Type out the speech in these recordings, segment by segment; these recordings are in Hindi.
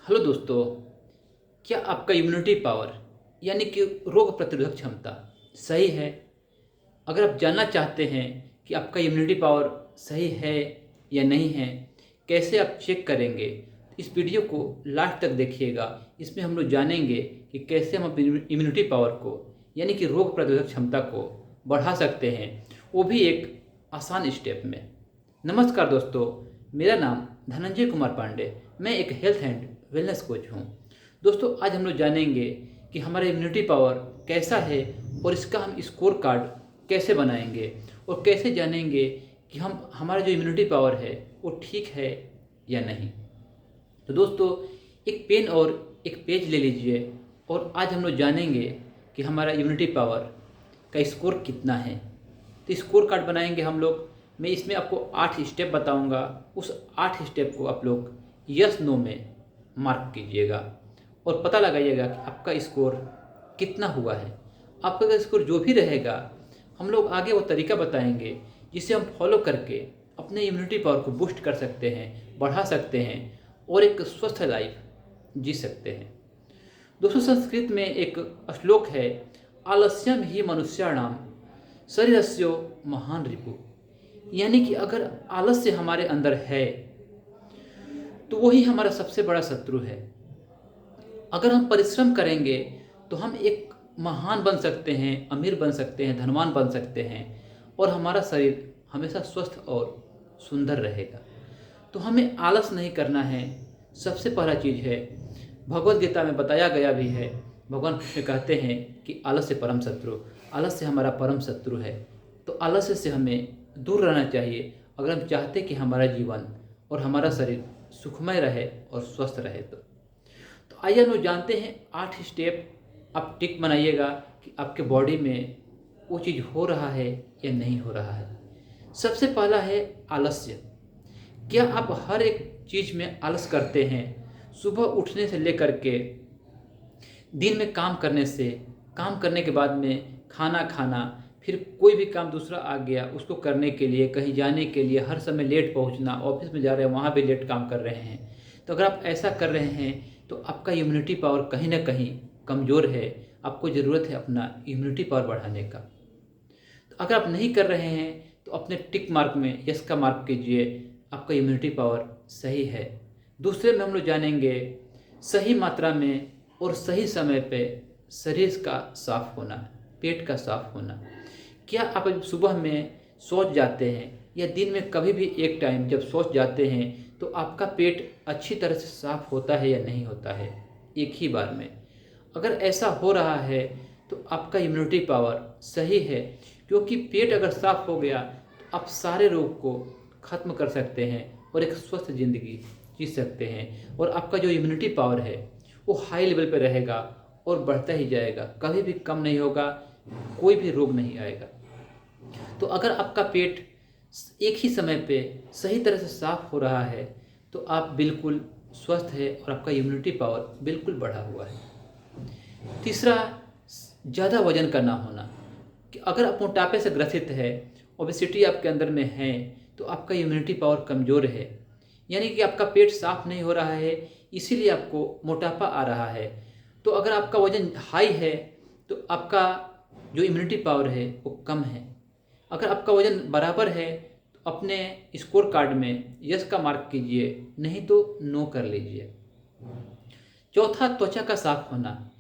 हेलो दोस्तों, क्या आपका इम्यूनिटी पावर यानी कि रोग प्रतिरोधक क्षमता सही है? अगर आप जानना चाहते हैं कि आपका इम्यूनिटी पावर सही है या नहीं है, कैसे आप चेक करेंगे, इस वीडियो को लास्ट तक देखिएगा। इसमें हम लोग जानेंगे कि कैसे हम अपनी इम्यूनिटी पावर को यानी कि रोग प्रतिरोधक क्षमता को बढ़ा सकते हैं, वो भी एक आसान स्टेप में। नमस्कार दोस्तों, मेरा नाम धनंजय कुमार पांडे, मैं एक हेल्थ एंड वेलनेस कोच हूँ। दोस्तों, आज हम लोग जानेंगे कि हमारा इम्यूनिटी पावर कैसा है और इसका हम स्कोर कार्ड कैसे बनाएंगे और कैसे जानेंगे कि हमारा जो इम्यूनिटी पावर है वो ठीक है या नहीं। तो दोस्तों, एक पेन और एक पेज ले लीजिए और आज हम लोग जानेंगे कि हमारा इम्यूनिटी पावर का स्कोर कितना है। तो स्कोर कार्ड बनाएंगे हम लोग। मैं इसमें आपको 8 स्टेप बताऊंगा। उस 8 स्टेप को आप लोग यस नो में मार्क कीजिएगा और पता लगाइएगा कि आपका स्कोर कितना हुआ है। आपका स्कोर जो भी रहेगा, हम लोग आगे वो तरीका बताएंगे जिसे हम फॉलो करके अपने इम्यूनिटी पावर को बूस्ट कर सकते हैं, बढ़ा सकते हैं और एक स्वस्थ लाइफ जी सकते हैं। दोस्तों, संस्कृत में एक श्लोक है, आलस्यम ही मनुष्याणाम शरीरस्यो महान रिपु। यानी कि अगर आलस्य हमारे अंदर है तो वही हमारा सबसे बड़ा शत्रु है। अगर हम परिश्रम करेंगे तो हम एक महान बन सकते हैं, अमीर बन सकते हैं, धनवान बन सकते हैं और हमारा शरीर हमेशा स्वस्थ और सुंदर रहेगा। तो हमें आलस नहीं करना है। सबसे पहला चीज़ है, भगवत गीता में बताया गया भी है, भगवान कृष्ण कहते हैं कि आलस्य परम शत्रु, आलस्य हमारा परम शत्रु है। तो आलस्य से हमें दूर रहना चाहिए अगर हम चाहते कि हमारा जीवन और हमारा शरीर सुखमय रहे और स्वस्थ रहे। तो आइए हम लोग जानते हैं 8 स्टेप आप टिक बनाइएगा कि आपके बॉडी में वो चीज़ हो रहा है या नहीं हो रहा है। सबसे पहला है आलस्य। क्या आप हर एक चीज़ में आलस करते हैं? सुबह उठने से लेकर के दिन में काम करने से, काम करने के बाद में खाना खाना, फिर कोई भी काम दूसरा आ गया उसको करने के लिए, कहीं जाने के लिए हर समय लेट पहुंचना, ऑफिस में जा रहे हैं वहाँ भी लेट काम कर रहे हैं। तो अगर आप ऐसा कर रहे हैं तो आपका इम्यूनिटी पावर कहीं ना कहीं कमज़ोर है। आपको ज़रूरत है अपना इम्यूनिटी पावर बढ़ाने का। तो अगर आप नहीं कर रहे हैं तो अपने टिक मार्क में यस का मार्क कीजिए, आपका इम्यूनिटी पावर सही है। दूसरे में हम लोग जानेंगे सही मात्रा में और सही समय पे शरीर का साफ होना, पेट का साफ होना। क्या आप सुबह में सोच जाते हैं या दिन में कभी भी एक टाइम जब सोच जाते हैं तो आपका पेट अच्छी तरह से साफ होता है या नहीं होता है एक ही बार में? अगर ऐसा हो रहा है तो आपका इम्यूनिटी पावर सही है, क्योंकि पेट अगर साफ हो गया तो आप सारे रोग को ख़त्म कर सकते हैं और एक स्वस्थ ज़िंदगी जी सकते हैं और आपका जो इम्यूनिटी पावर है वो हाई लेवल पे रहेगा और बढ़ता ही जाएगा, कभी भी कम नहीं होगा, कोई भी रोग नहीं आएगा। तो अगर आपका पेट एक ही समय पे सही तरह से साफ हो रहा है तो आप बिल्कुल स्वस्थ है और आपका इम्यूनिटी पावर बिल्कुल बढ़ा हुआ है। तीसरा, ज़्यादा वजन का ना होना। कि अगर आप मोटापे से ग्रसित है, ओबेसिटी आपके अंदर में है, तो आपका इम्यूनिटी पावर कमज़ोर है। यानी कि आपका पेट साफ नहीं हो रहा है, इसीलिए आपको मोटापा आ रहा है। तो अगर आपका वजन हाई है तो आपका जो इम्यूनिटी पावर है वो कम है। अगर आपका वजन बराबर है तो अपने स्कोर कार्ड में यस का मार्क कीजिए, नहीं तो नो कर लीजिए। चौथा, त्वचा का साफ होना।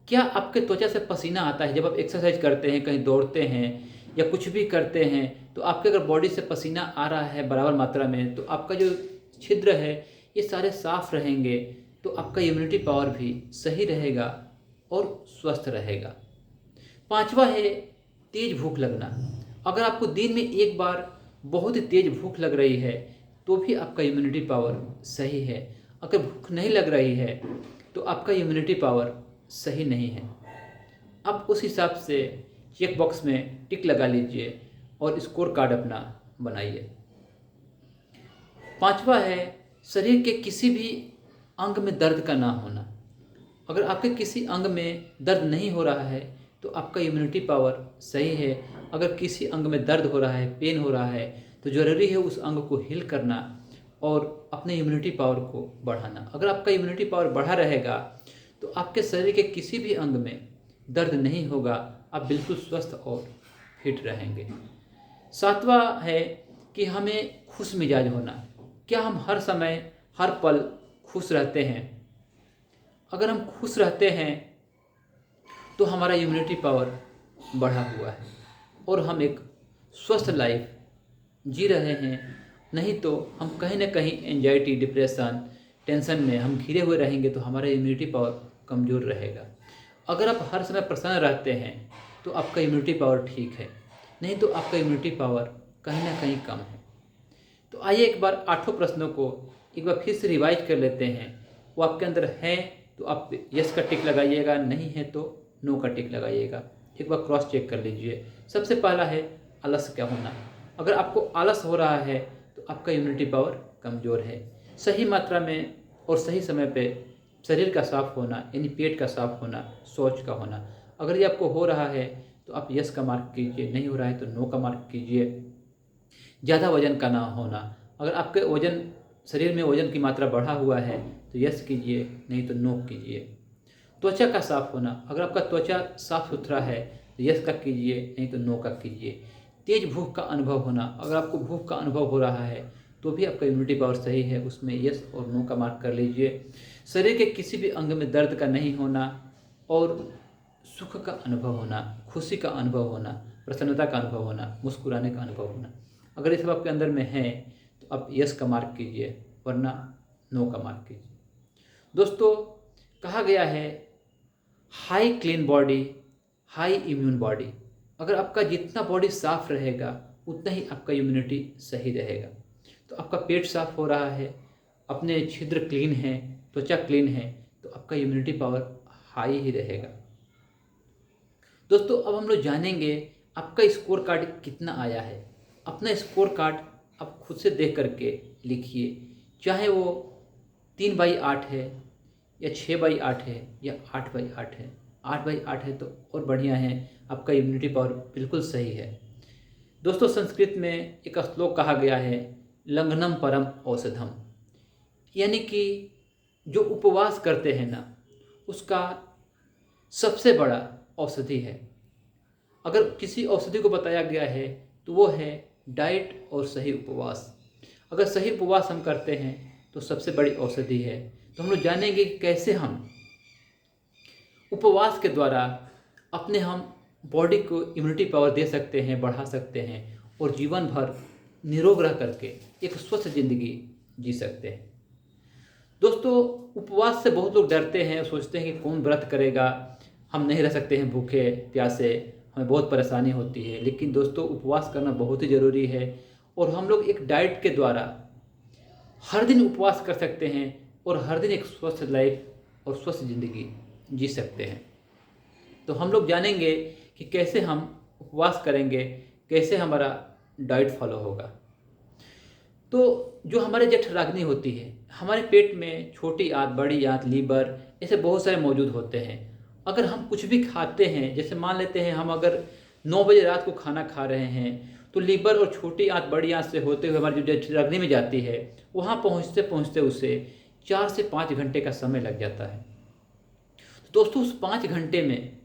क्या आपके त्वचा से पसीना आता है जब आप एक्सरसाइज करते हैं, कहीं दौड़ते हैं या कुछ भी करते हैं, तो आपके अगर बॉडी से पसीना आ रहा है बराबर मात्रा में तो आपका जो छिद्र है ये सारे साफ रहेंगे, तो आपका इम्यूनिटी पावर भी सही रहेगा और स्वस्थ रहेगा। पांचवा है तेज भूख लगना। अगर आपको दिन में एक बार बहुत ही तेज भूख लग रही है तो भी आपका इम्यूनिटी पावर सही है। अगर भूख नहीं लग रही है तो आपका इम्यूनिटी पावर सही नहीं है। आप उस हिसाब से चेक बॉक्स में टिक लगा लीजिए और स्कोर कार्ड अपना बनाइए। पांचवा है शरीर के किसी भी अंग में दर्द का ना होना। अगर आपके किसी अंग में दर्द नहीं हो रहा है तो आपका इम्यूनिटी पावर सही है। अगर किसी अंग में दर्द हो रहा है, पेन हो रहा है, तो ज़रूरी है उस अंग को हील करना, और अपने इम्यूनिटी पावर को बढ़ाना। अगर आपका इम्यूनिटी पावर बढ़ा रहेगा तो आपके शरीर के किसी भी अंग में दर्द नहीं होगा, आप बिल्कुल स्वस्थ और फिट रहेंगे। सातवां है कि हमें खुश मिजाज होना। क्या हम हर समय हर पल खुश रहते हैं? अगर हम खुश रहते हैं तो हमारा इम्यूनिटी पावर बढ़ा हुआ है और हम एक स्वस्थ लाइफ जी रहे हैं। नहीं तो हम कहीं ना कहीं एंजाइटी, डिप्रेशन, टेंशन में हम घिरे हुए रहेंगे तो हमारा इम्यूनिटी पावर कमज़ोर रहेगा। अगर आप हर समय प्रसन्न रहते हैं तो आपका इम्यूनिटी पावर ठीक है, नहीं तो आपका इम्यूनिटी पावर कहीं ना कहीं कम है। तो आइए एक बार 8 प्रश्नों को एक बार फिर से रिवाइज कर लेते हैं। वो आपके अंदर है तो आप यस का टिक लगाइएगा, नहीं है तो नो का टिक लगाइएगा। एक बार क्रॉस चेक कर लीजिए। सबसे पहला है आलस क्या होना। अगर आपको आलस हो रहा है तो आपका इम्यूनिटी पावर कमज़ोर है। सही मात्रा में और सही समय पे शरीर का साफ होना, यानी पेट का साफ होना, शौच का होना। अगर ये आपको हो रहा है तो आप यस का मार्क कीजिए, नहीं हो रहा है तो नो का मार्क कीजिए। ज़्यादा वजन का ना होना। अगर आपके वजन, शरीर में वजन की मात्रा बढ़ा हुआ है तो यस कीजिए, नहीं तो नो कीजिए। त्वचा का साफ होना। अगर आपका त्वचा साफ सुथरा है तो यस का कीजिए, नहीं तो नो का कीजिए। तेज भूख का अनुभव होना। अगर आपको भूख का अनुभव हो रहा है तो भी आपका इम्यूनिटी पावर सही है, उसमें यस और नो का मार्क कर लीजिए। शरीर के किसी भी अंग में दर्द का नहीं होना और सुख का अनुभव होना, खुशी का अनुभव होना, प्रसन्नता का अनुभव होना, मुस्कुराने का अनुभव होना। अगर ये सब आपके अंदर में है तो आप यस का मार्क कीजिए, वरना नो का मार्क कीजिए। दोस्तों, कहा गया है high clean body, high immune body. अगर आपका जितना बॉडी साफ रहेगा उतना ही आपका इम्यूनिटी सही रहेगा। तो आपका पेट साफ हो रहा है, अपने छिद्र क्लीन है, त्वचा क्लीन है, तो आपका इम्यूनिटी पावर हाई ही रहेगा। दोस्तों, अब हम लोग जानेंगे आपका स्कोर कार्ड कितना आया है। अपना स्कोर कार्ड आप खुद से देख करके लिखिए, चाहे वो 3/8 है या 6/8 है या 8/8 है। 8/8 है तो और बढ़िया है, आपका इम्यूनिटी पावर बिल्कुल सही है। दोस्तों, संस्कृत में एक श्लोक कहा गया है, लंघनम परम औषधम, यानी कि जो उपवास करते हैं ना, उसका सबसे बड़ा औषधि है। अगर किसी औषधि को बताया गया है तो वो है डाइट और सही उपवास। अगर सही उपवास हम करते हैं तो सबसे बड़ी औषधि है। तो हम लोग जानेंगे कि कैसे हम उपवास के द्वारा अपने हम बॉडी को इम्यूनिटी पावर दे सकते हैं, बढ़ा सकते हैं और जीवन भर निरोग रह करके एक स्वस्थ ज़िंदगी जी सकते हैं। दोस्तों, उपवास से बहुत लोग डरते हैं, सोचते हैं कि कौन व्रत करेगा, हम नहीं रह सकते हैं भूखे प्यासे, हमें बहुत परेशानी होती है। लेकिन दोस्तों, उपवास करना बहुत ही ज़रूरी है और हम लोग एक डाइट के द्वारा हर दिन उपवास कर सकते हैं और हर दिन एक स्वस्थ लाइफ और स्वस्थ ज़िंदगी जी सकते हैं। तो हम लोग जानेंगे कि कैसे हम उपवास करेंगे, कैसे हमारा डाइट फॉलो होगा। तो जो हमारे जठराग्नि होती है, हमारे पेट में छोटी आंत, बड़ी आंत, लीवर, ऐसे बहुत सारे मौजूद होते हैं। अगर हम कुछ भी खाते हैं, जैसे मान लेते हैं हम अगर 9 बजे रात को खाना खा रहे हैं तो लीवर और छोटी आंत, बड़ी आंत से होते हुए हमारी जो जठराग्नि में जाती है, वहाँ पहुँचते पहुँचते उसे 4 से 5 घंटे का समय लग जाता है। तो दोस्तों, उस 5 घंटे में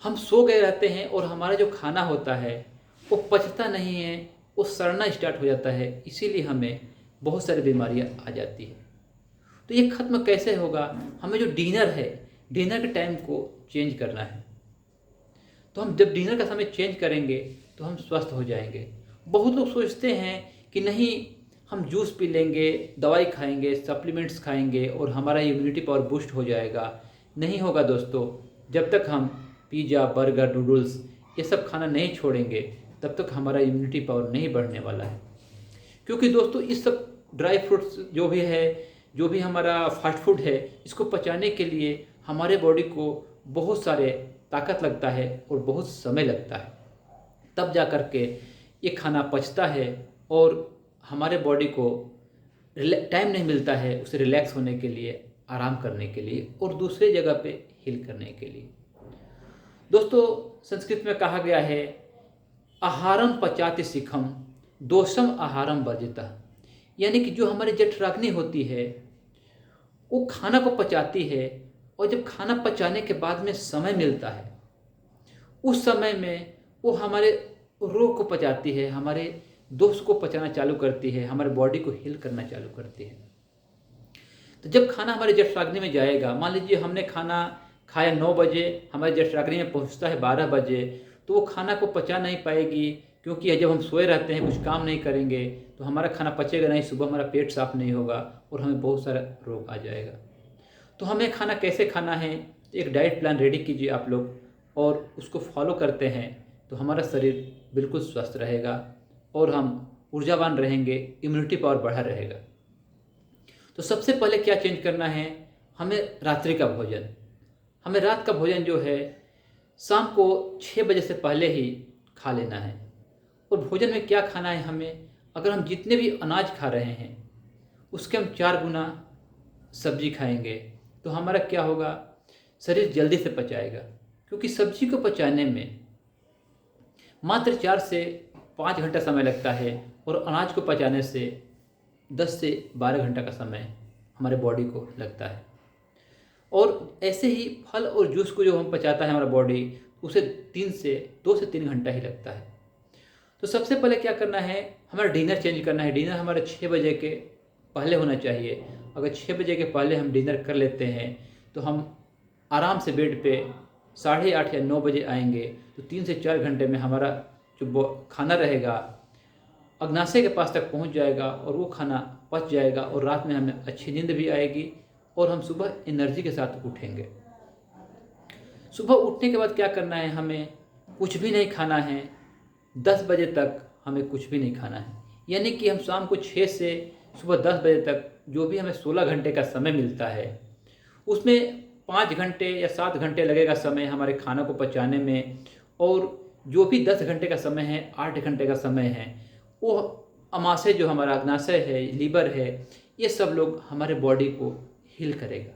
हम सो गए रहते हैं और हमारा जो खाना होता है वो पचता नहीं है, वो सड़ना स्टार्ट हो जाता है। इसीलिए हमें बहुत सारी बीमारियां आ जाती है। तो ये ख़त्म कैसे होगा? हमें जो डिनर है, डिनर के टाइम को चेंज करना है। तो हम जब डिनर का समय चेंज करेंगे तो हम स्वस्थ हो जाएंगे। बहुत लोग सोचते हैं कि नहीं, हम जूस पी लेंगे, दवाई खाएंगे, सप्लीमेंट्स खाएंगे और हमारा इम्यूनिटी पावर बूस्ट हो जाएगा। नहीं होगा दोस्तों। जब तक हम पिज़्ज़ा, बर्गर, नूडल्स ये सब खाना नहीं छोड़ेंगे तब तक हमारा इम्यूनिटी पावर नहीं बढ़ने वाला है। क्योंकि दोस्तों, इस सब ड्राई फ्रूट्स जो भी है, जो भी हमारा फास्ट फूड है, इसको पचाने के लिए हमारे बॉडी को बहुत सारे ताकत लगता है और बहुत समय लगता है। तब जा कर के ये खाना पचता है और हमारे बॉडी को टाइम नहीं मिलता है उसे रिलैक्स होने के लिए, आराम करने के लिए और दूसरे जगह पे हील करने के लिए। दोस्तों, संस्कृत में कहा गया है, आहारम पचाति शिखम दोषम आहारम वर्जितः, यानी कि जो हमारी जठराग्नि होती है वो खाना को पचाती है, और जब खाना पचाने के बाद में समय मिलता है उस समय में वो हमारे रोग को पचाती है, हमारे दोष को पचाना चालू करती है, हमारे बॉडी को हील करना चालू करती है। तो जब खाना हमारे जठराग्नि में जाएगा, मान लीजिए हमने खाना खाया 9 बजे, हमारे जठराग्नि में पहुंचता है 12 बजे, तो वो खाना को पचा नहीं पाएगी, क्योंकि जब हम सोए रहते हैं, कुछ काम नहीं करेंगे, तो हमारा खाना पचेगा नहीं, सुबह हमारा पेट साफ नहीं होगा और हमें बहुत सारा रोग आ जाएगा। तो हमें खाना कैसे खाना है, एक डाइट प्लान रेडी कीजिए आप लोग, और उसको फॉलो करते हैं तो हमारा शरीर बिल्कुल स्वस्थ रहेगा और हम ऊर्जावान रहेंगे, इम्यूनिटी पावर बढ़ा रहेगा। तो सबसे पहले क्या चेंज करना है, हमें रात्रि का भोजन, हमें रात का भोजन जो है शाम को 6 बजे से पहले ही खा लेना है। और भोजन में क्या खाना है हमें, अगर हम जितने भी अनाज खा रहे हैं उसके हम 4 गुना सब्जी खाएंगे तो हमारा क्या होगा, शरीर जल्दी से पचाएगा, क्योंकि सब्जी को पचाने में मात्र 4 से 5 घंटा समय लगता है और अनाज को पचाने से 10 से 12 घंटा का समय हमारे बॉडी को लगता है। और ऐसे ही फल और जूस को जो हम पचाता है हमारा बॉडी, उसे 2 से 3 घंटा ही लगता है। तो सबसे पहले क्या करना है, हमारा डिनर चेंज करना है। डिनर हमारे 6 बजे के पहले होना चाहिए। अगर 6 बजे के पहले हम डिनर कर लेते हैं तो हम आराम से बेड पे 8:30 या 9 बजे आएंगे, तो 3 से 4 घंटे में हमारा जो खाना रहेगा अग्नाशय के पास तक पहुंच जाएगा और वो खाना पच जाएगा, और रात में हमें अच्छी नींद भी आएगी और हम सुबह एनर्जी के साथ उठेंगे। सुबह उठने के बाद क्या करना है, हमें कुछ भी नहीं खाना है। 10 बजे तक हमें कुछ भी नहीं खाना है, यानी कि हम शाम को 6 से सुबह 10 बजे तक जो भी हमें 16 घंटे का समय मिलता है, उसमें 5 घंटे या 7 घंटे लगेगा समय हमारे खाना को पचाने में, और जो भी 10 घंटे का समय है, 8 घंटे का समय है, वो अमाशय जो हमारा अग्नाशय है, लीवर है, ये सब लोग हमारे बॉडी को हील करेगा।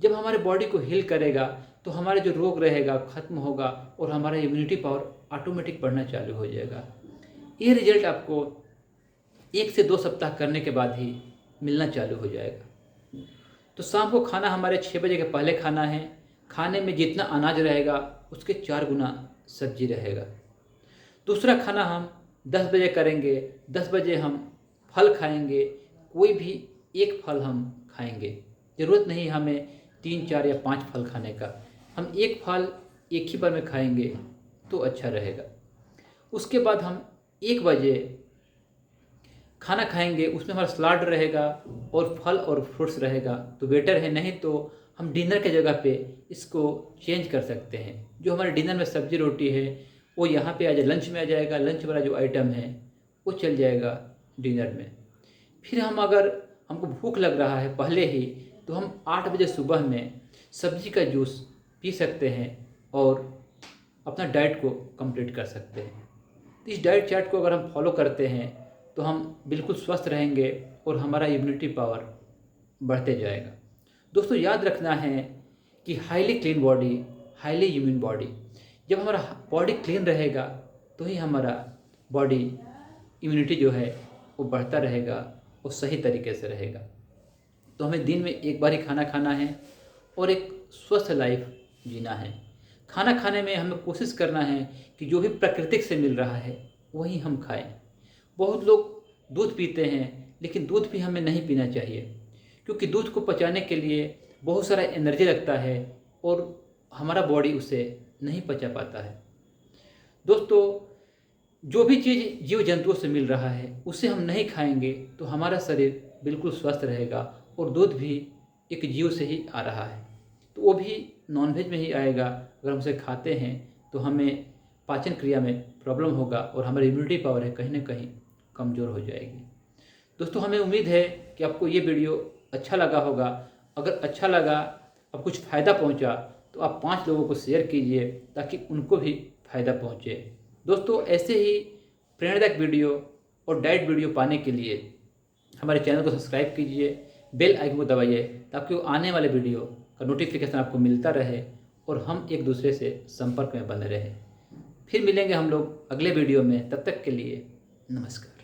जब हमारे बॉडी को हील करेगा तो हमारे जो रोग रहेगा खत्म होगा और हमारा इम्यूनिटी पावर ऑटोमेटिक बढ़ना चालू हो जाएगा। ये रिजल्ट आपको 1 से 2 सप्ताह करने के बाद ही मिलना चालू हो जाएगा। तो शाम को खाना हमारे 6 बजे के पहले खाना है। खाने में जितना अनाज रहेगा उसके 4 गुना सब्जी रहेगा। दूसरा खाना हम 10 बजे करेंगे। 10 बजे हम फल खाएंगे, कोई भी एक फल हम खाएंगे। ज़रूरत नहीं हमें 3, 4 या 5 फल खाने का, हम एक फल एक ही बार में खाएंगे तो अच्छा रहेगा। उसके बाद हम 1 बजे खाना खाएंगे, उसमें हमारा सलाद रहेगा और फल और फ्रूट्स रहेगा तो बेटर है, नहीं तो हम डिनर के जगह पे इसको चेंज कर सकते हैं। जो हमारे डिनर में सब्जी रोटी है वो यहाँ पे आ जाए, लंच में आ जाएगा, लंच वाला जो आइटम है वो चल जाएगा डिनर में। फिर हम अगर हमको भूख लग रहा है पहले ही, तो हम 8 बजे सुबह में सब्जी का जूस पी सकते हैं और अपना डाइट को कंप्लीट कर सकते हैं। तो इस डाइट चार्ट को अगर हम फॉलो करते हैं तो हम बिल्कुल स्वस्थ रहेंगे और हमारा इम्यूनिटी पावर बढ़ते जाएगा। दोस्तों याद रखना है कि highly clean body, highly immune body. जब हमारा बॉडी क्लीन रहेगा तो ही हमारा बॉडी इम्यूनिटी जो है वो बढ़ता रहेगा और सही तरीके से रहेगा। तो हमें दिन में एक बार ही खाना खाना है और एक स्वस्थ लाइफ जीना है। खाना खाने में हमें कोशिश करना है कि जो भी प्राकृतिक से मिल रहा है वही हम खाएं। बहुत लोग दूध पीते हैं, लेकिन दूध भी हमें नहीं पीना चाहिए, क्योंकि दूध को पचाने के लिए बहुत सारा एनर्जी लगता है और हमारा बॉडी उसे नहीं पचा पाता है। दोस्तों जो भी चीज़ जीव जंतुओं से मिल रहा है उसे हम नहीं खाएंगे तो हमारा शरीर बिल्कुल स्वस्थ रहेगा। और दूध भी एक जीव से ही आ रहा है तो वो भी नॉनवेज में ही आएगा। अगर हम उसे खाते हैं तो हमें पाचन क्रिया में प्रॉब्लम होगा और हमारी इम्यूनिटी पावर है कहीं ना कहीं कमज़ोर हो जाएगी। दोस्तों हमें उम्मीद है कि आपको ये वीडियो अच्छा लगा होगा। अगर अच्छा लगा, अब कुछ फ़ायदा पहुंचा, तो आप 5 लोगों को शेयर कीजिए ताकि उनको भी फ़ायदा पहुंचे। दोस्तों ऐसे ही प्रेरणादायक वीडियो और डाइट वीडियो पाने के लिए हमारे चैनल को सब्सक्राइब कीजिए, बेल आइकन को दबाइए ताकि वो आने वाले वीडियो का नोटिफिकेशन आपको मिलता रहे और हम एक दूसरे से संपर्क में बने रहें। फिर मिलेंगे हम लोग अगले वीडियो में, तब तक के लिए नमस्कार।